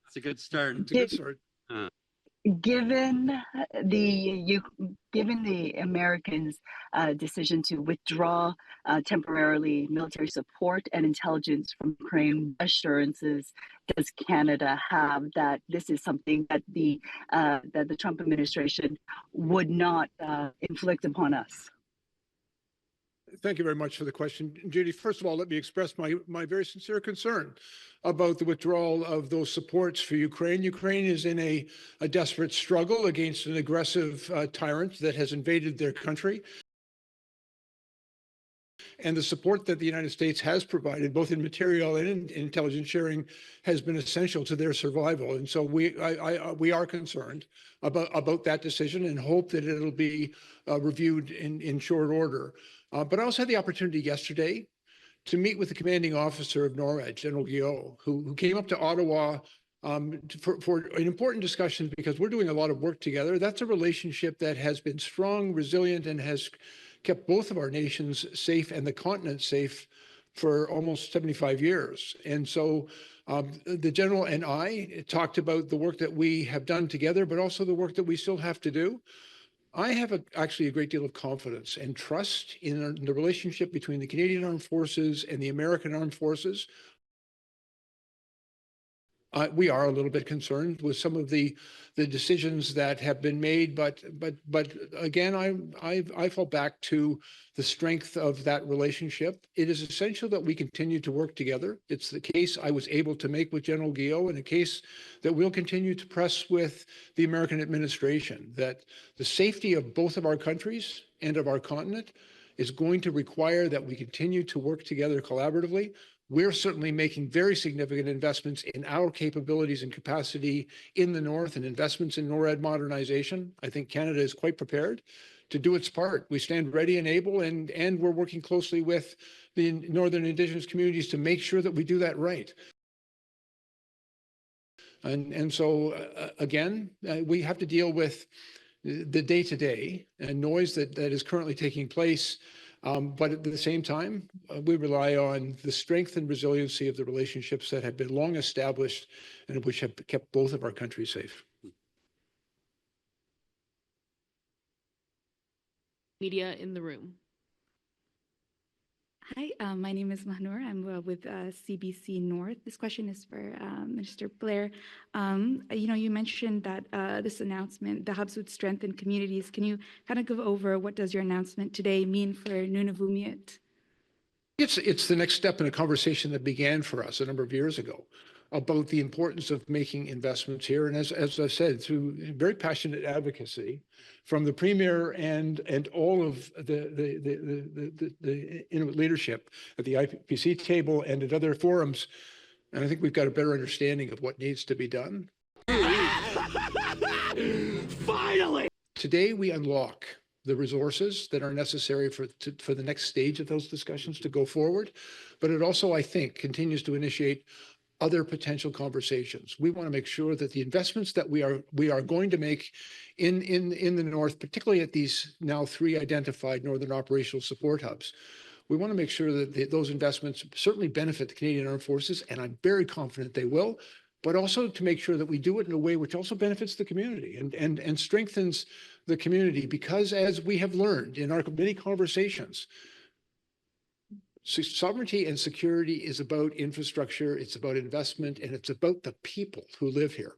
It's a good start. It's a good start. Given the Americans' decision to withdraw temporarily military support and intelligence from Ukraine, what assurances does Canada have that this is something that the Trump administration would not inflict upon us? Thank you very much for the question, Judy. First of all, let me express my very sincere concern about the withdrawal of those supports for Ukraine. Ukraine is in a desperate struggle against an aggressive tyrant that has invaded their country. And the support that the United States has provided, both in material and in intelligence sharing, has been essential to their survival. And so we are concerned about that decision and hope that it'll be reviewed in short order. But I also had the opportunity yesterday to meet with the commanding officer of NORAD, General Guillot, who came up to Ottawa for an important discussion because we're doing a lot of work together. That's a relationship that has been strong, resilient, and has kept both of our nations safe and the continent safe for almost 75 years. And so the General and I talked about the work that we have done together, but also the work that we still have to do. I have actually a great deal of confidence and trust in the relationship between the Canadian Armed Forces and the American Armed Forces. We are a little bit concerned with some of the decisions that have been made, but again, I fall back to the strength of that relationship. It is essential that we continue to work together. It's the case I was able to make with General Guillot, and a case that we'll continue to press with the American administration, that the safety of both of our countries and of our continent is going to require that we continue to work together collaboratively. We're certainly making very significant investments in our capabilities and capacity in the North and investments in NORAD modernization. I think Canada is quite prepared to do its part. We stand ready and able, and we're working closely with the Northern Indigenous communities to make sure that we do that right. And so, again, we have to deal with the day-to-day and noise that is currently taking place. But at the same time, we rely on the strength and resiliency of the relationships that have been long established and which have kept both of our countries safe. Media in the room. Hi, my name is Mahnur. I'm with CBC North. This question is for Minister Blair. You mentioned that this announcement, the hubs would strengthen communities. Can you kind of go over what does your announcement today mean for Nunavummiut? It's the next step in a conversation that began for us a number of years ago about the importance of making investments here. And as I said, through very passionate advocacy from the Premier and all of the Inuit leadership at the IPC table and at other forums, and I think we've got a better understanding of what needs to be done. Finally! Today we unlock the resources that are necessary for the next stage of those discussions to go forward. But it also, I think, continues to initiate other potential conversations. We want to make sure that the investments that we are going to make in the North, particularly at these now 3 identified Northern Operational Support Hubs, we want to make sure that those investments certainly benefit the Canadian Armed Forces, and I'm very confident they will, but also to make sure that we do it in a way which also benefits the community and strengthens the community, because as we have learned in our many conversations, sovereignty and security is about infrastructure, it's about investment, and it's about the people who live here.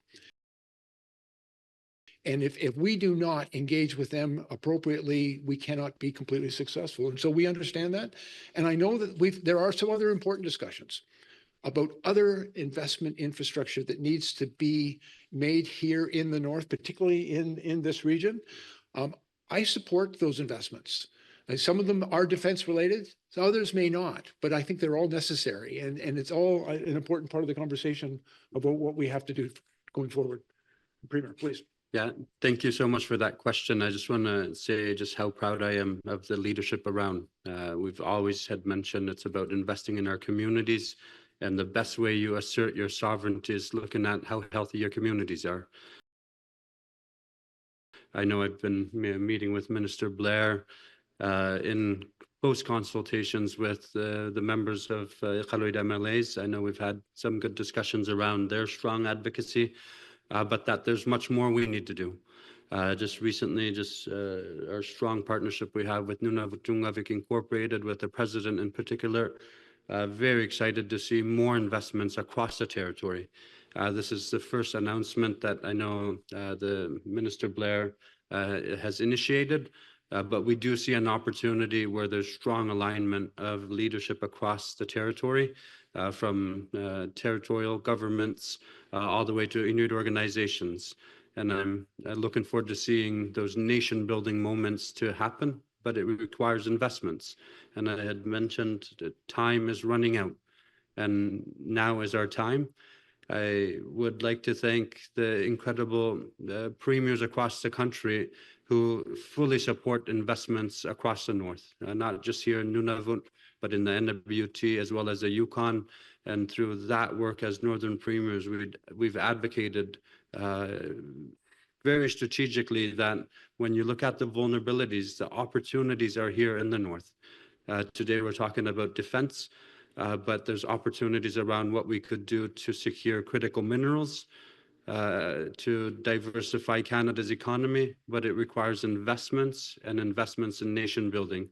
And if we do not engage with them appropriately, we cannot be completely successful. And so we understand that. And I know that there are some other important discussions about other investment infrastructure that needs to be made here in the North, particularly in this region. I support those investments. Some of them are defense related, others may not, but I think they're all necessary. And it's all an important part of the conversation about what we have to do going forward. Premier, please. Yeah, thank you so much for that question. I just want to say just how proud I am of the leadership around. We've always had mentioned it's about investing in our communities, and the best way you assert your sovereignty is looking at how healthy your communities are. I know I've been meeting with Minister Blair in close consultations with the members of Iqaluit MLAs. I know we've had some good discussions around their strong advocacy, but that there's much more we need to do. Just recently, our strong partnership we have with Nunavut Tungavik Incorporated, with the president in particular, very excited to see more investments across the territory. This is the first announcement that I know the Minister Blair has initiated, but we do see an opportunity where there's strong alignment of leadership across the territory, from territorial governments all the way to Inuit organizations. And I'm looking forward to seeing those nation-building moments to happen, but it requires investments. And I had mentioned that time is running out, and now is our time. I would like to thank the incredible premiers across the country who fully support investments across the north, not just here in Nunavut, but in the NWT as well as the Yukon. And through that work as northern premiers, we've advocated very strategically that when you look at the vulnerabilities, the opportunities are here in the north. Today we're talking about defense, but there's opportunities around what we could do to secure critical minerals, to diversify Canada's economy, but it requires investments and investments in nation building.